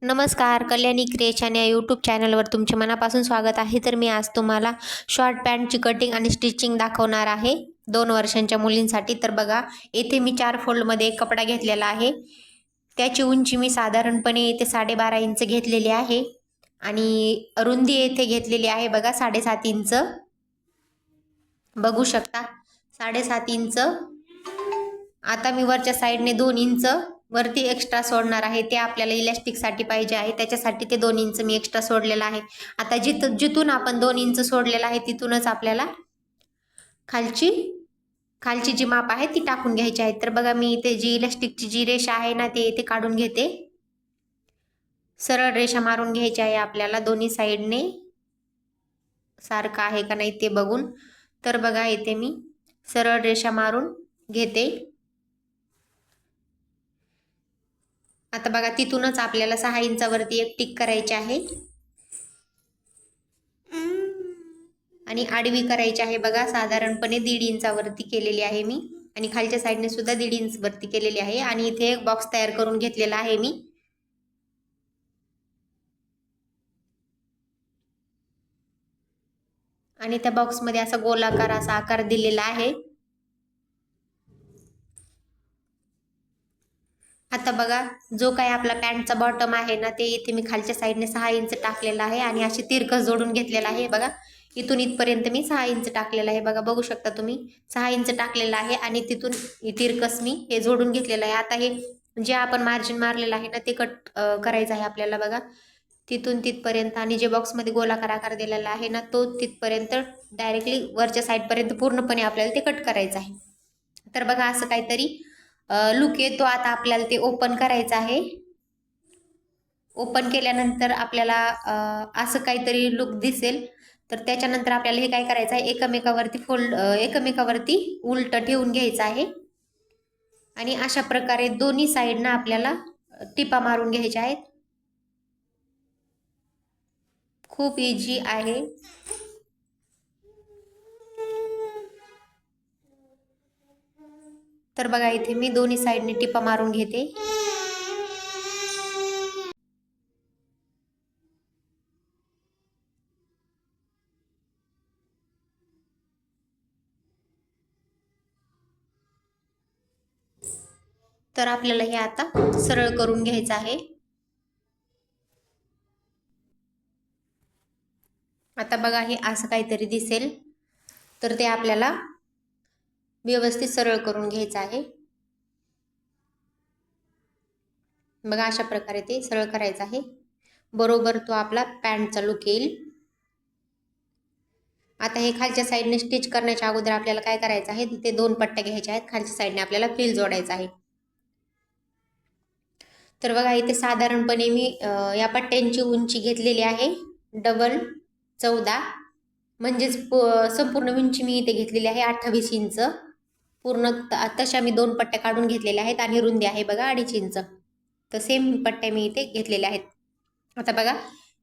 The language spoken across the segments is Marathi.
नमस्कार, कल्याणी क्रिएशन या यूट्यूब चॅनलवर तुमचे मनापासून स्वागत आहे. तर मी आज तुम्हाला शॉर्ट पॅन्टची कटिंग आणि स्टिचिंग दाखवणार आहे 2 वर्षांच्या मुलींसाठी. तर बघा, येथे मी 4 फोल्डमध्ये एक कपडा घेतलेला आहे. त्याची उंची मी साधारणपणे येथे 12.5 इंच घेतलेली आहे आणि रुंदी येथे घेतलेली आहे बघा 7.5 इंच. बघू शकता 7.5 इंच. आता मी वरच्या साईडने 2 इंच वरती एक्स्ट्रा सोडणार आहे. ते आपल्याला इलास्टिकसाठी पाहिजे आहे, त्याच्यासाठी ते 2 इंच मी एक्स्ट्रा सोडलेला आहे. आता जिथून आपण 2 इंच सोडलेला आहे तिथूनच आपल्याला खालची जी माप आहे ती टाकून घ्यायची आहे. तर बघा, मी इथे जी इलास्टिकची जी रेषा आहे ना ते इथे काढून घेते. सरळ रेषा मारून घ्यायची आहे आपल्याला दोन्ही साईडने, सारखं आहे का नाही ते बघून. तर बघा, इथे मी सरळ रेषा मारून घेते. आता बघा, तिथूनच आपल्याला 6 इंचावरती एक टिक करायची आहे आणि आडवी करायची आहे बघा. साधारणपणे 1.5 इंचावरती केलेली आहे मी आणि खालच्या साईडने सुद्धा 1.5 इंच वरती केलेली आहे. आणि इथे एक बॉक्स तयार करून घेतलेला आहे मी. आणि त्या बॉक्समध्ये असा गोलाकार असा आकार दिलेला आहे. आता बघा, जो काही आपला पॅन्टचा बॉटम आहे ना ते इथे मी खालच्या साईडने 6 इंच टाकलेला आहे आणि अशी तिरकस जोडून घेतलेला आहे बघा. इथून इथपर्यंत मी 6 इंच टाकलेला आहे बघा. बघू शकता तुम्ही, 6 इंच टाकलेला आहे आणि तिथून तिरकस मी हे जोडून घेतलेलं आहे. आता हे जे आपण मार्जिन मारलेलं आहे ना ते कट करायचं आहे आपल्याला बघा. तिथून तिथपर्यंत आणि जे बॉक्समध्ये गोलाकार आकार दिलेला आहे ना तो तिथपर्यंत डायरेक्टली वरच्या साईडपर्यंत पूर्णपणे आपल्याला ते कट करायचं आहे. तर बघा, असं काहीतरी लुक येतो. आता आपल्याला ते ओपन करायचं आहे. ओपन केल्यानंतर आपल्याला असं काहीतरी लुक दिसेल. तर त्याच्यानंतर आपल्याला हे काय करायचं आहे, एकमेकावरती उलट ठेवून घ्यायचं आहे आणि अशा प्रकारे दोन्ही साईडनं आपल्याला टिपा मारून घ्यायच्या आहेत. खूप इझी आहे. तर बघा, इथे मी दोन्ही साईडने टिपा मारून घेते. तर आपल्याला हे आता सरळ करून घ्यायचं आहे. आता बघा, हे असं काहीतरी दिसेल. तर ते आपल्याला व्यवस्थित सरळ करून घ्यायचं आहे बघा. अशा प्रकारे ते सरळ करायचं आहे. बरोबर तो आपला पॅन्टचा लुक येईल. आता हे खालच्या साईडने स्टिच करण्याच्या अगोदर आपल्याला काय करायचं आहे, तिथे 2 पट्ट्या घ्यायच्या आहेत. खालच्या साईडने आपल्याला फ्रिल जोडायचं आहे. तर बघा, इथे साधारणपणे मी या पट्ट्यांची उंची घेतलेली आहे डबल 14, म्हणजेच संपूर्ण उंची मी इथे घेतलेली आहे 28 इंच. पूर्ण तशा मी 2 पट्ट्या काढून घेतलेल्या आहेत आणि रुंदी आहे बघा 2.5 इंच. तर सेम पट्ट्या मी इथे घेतलेल्या आहेत. आता बघा,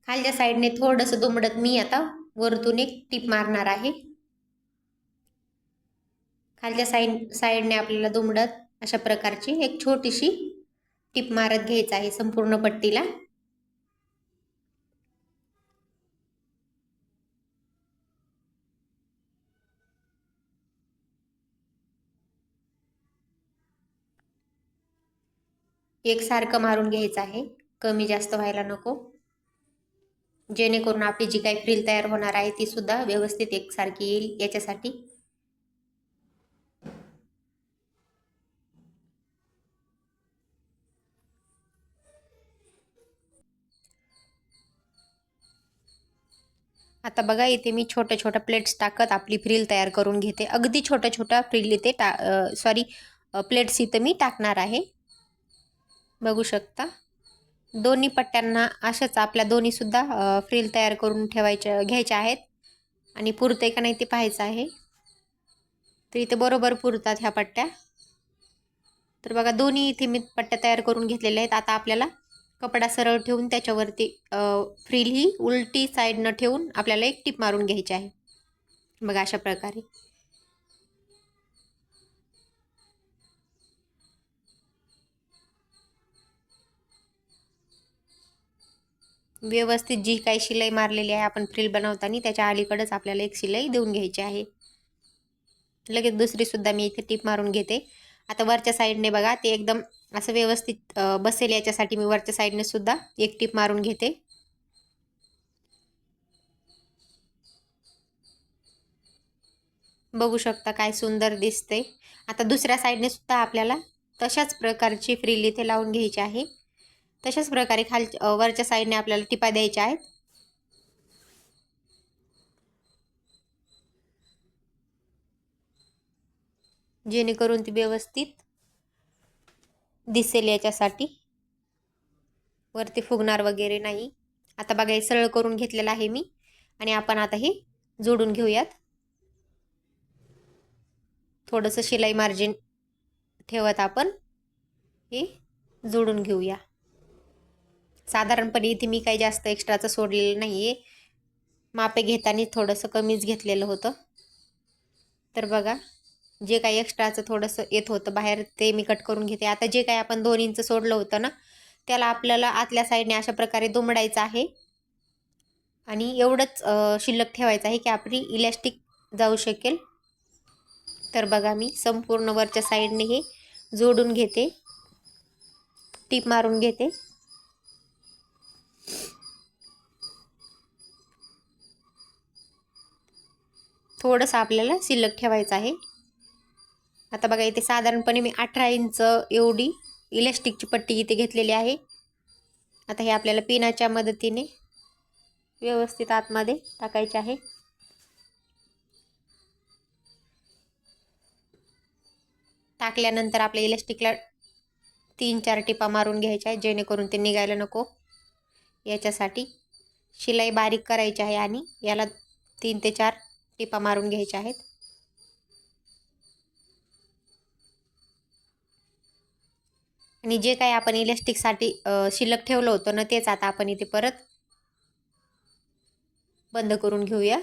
खालच्या साईडने थोडंसं दुमडत मी आता वरतून एक टिप मारणार आहे. खालच्या साईडने आपल्याला दुमडत अशा प्रकारची एक छोटीशी टिप मारत घ्यायचं आहे संपूर्ण पट्टीला. एकसारखं मारून घ्यायचं आहे, कमी जास्त व्हायला नको, जेणेकरून आपली जी काही फ्रिल तयार होणार आहे ती सुद्धा व्यवस्थित एकसारखी येईल याच्यासाठी. आता बघा, इथे मी छोट्या छोट्या प्लेट्स टाकत आपली फ्रिल तयार करून घेते. अगदी छोट्या छोट्या फ्रिल इथे प्लेट्स इथे मी टाकणार आहे. बघू शकता, दोन्ही पट्ट्यांना अशाच आपल्या दोन्ही सुद्धा फ्रिल तयार करून घ्यायच्या आहेत आणि पुरते का नाही ते पाहायचं आहे. तर इथे बरोबर पुरतात ह्या पट्ट्या. तर बघा, दोन्ही इथे मी पट्ट्या तयार करून घेतलेल्या आहेत. आता आपल्याला कपडा सरळ ठेवून त्याच्यावरती फ्रिल ही उलटी साईडनं ठेवून आपल्याला एक टिप मारून घ्यायची आहे बघा. अशा प्रकारे व्यवस्थित जी काही शिलाई मारलेली आहे आपण फ्रिल बनवताना त्याच्या अलीकडेच आपल्याला एक शिलाई देऊन घ्यायची आहे. लगेच दुसरीसुद्धा मी इथे टीप मारून घेते. आता वरच्या साईडने बघा ते एकदम असं व्यवस्थित बसेल याच्यासाठी मी वरच्या साईडने सुद्धा एक टीप मारून घेते. बघू शकता काय सुंदर दिसते. आता दुसऱ्या साईडने सुद्धा आपल्याला तशाच प्रकारची फ्रिल इथे लावून घ्यायची आहे. तशाच प्रकारे वरच्या साईडने आपल्याला टिपा द्यायच्या आहेत. जेणेकरून ती व्यवस्थित दिसेल याच्यासाठी, वरती फुगणार वगैरे नाही. आता बघा हे सरळ करून घेतलेलं आहे मी आणि आपण आता हे जोडून घेऊयात. थोडंसं शिलाई मार्जिन ठेवत आपण हे जोडून घेऊया. साधारणपणे इथे मी काही जास्त एक्स्ट्राचं सोडलेलं नाही आहे. मापे घेताना थोडंसं कमीच घेतलेलं होतं. तर बघा जे काही एक्स्ट्राचं थोडंसं येत होतं बाहेर ते मी कट करून घेते. आता जे काही आपण 2 इंच सोडलं होतं ना त्याला आपल्याला आतल्या साईडने अशा प्रकारे दुमडायचं आहे आणि एवढंच शिल्लक ठेवायचं आहे की आपली इलॅस्टिक जाऊ शकेल. तर बघा मी संपूर्ण वरच्या साईडने हे जोडून घेते, टीप मारून घेते. थोडंसं आपल्याला शिल्लक ठेवायचं आहे. आता बघा इथे साधारणपणे मी 18 इंच एवढी इलॅस्टिकची पट्टी इथे घेतलेली आहे. आता हे आपल्याला पिनाच्या मदतीने व्यवस्थित आतमध्ये टाकायचे आहे. टाकल्यानंतर आपल्या इलॅस्टिकला 3-4 टिपा मारून घ्यायच्या आहेत जेणेकरून ते निघायला नको याच्यासाठी. शिलाई बारीक करायची आहे आणि याला 3 ते 4 टिपा मारून घ्यायच्या आहेत. आणि जे काही आपण इलॅस्टिकसाठी शिल्लक ठेवलं होतं ना तेच आता आपण इथे परत बंद करून घेऊया.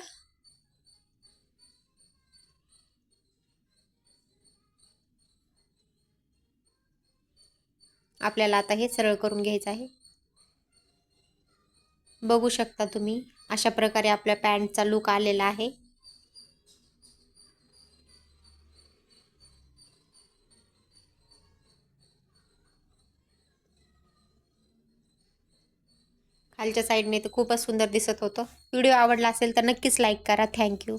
आपल्याला आता हे सरळ करून घ्यायचं आहे. बघू शकता तुम्ही अशा प्रकारे आपल्या पॅन्टचा लुक आलेला आहे. खालच्या साईडने तर खूपच सुंदर दिसत होतं. व्हिडिओ आवडला असेल तर नक्कीच लाईक करा. थँक्यू.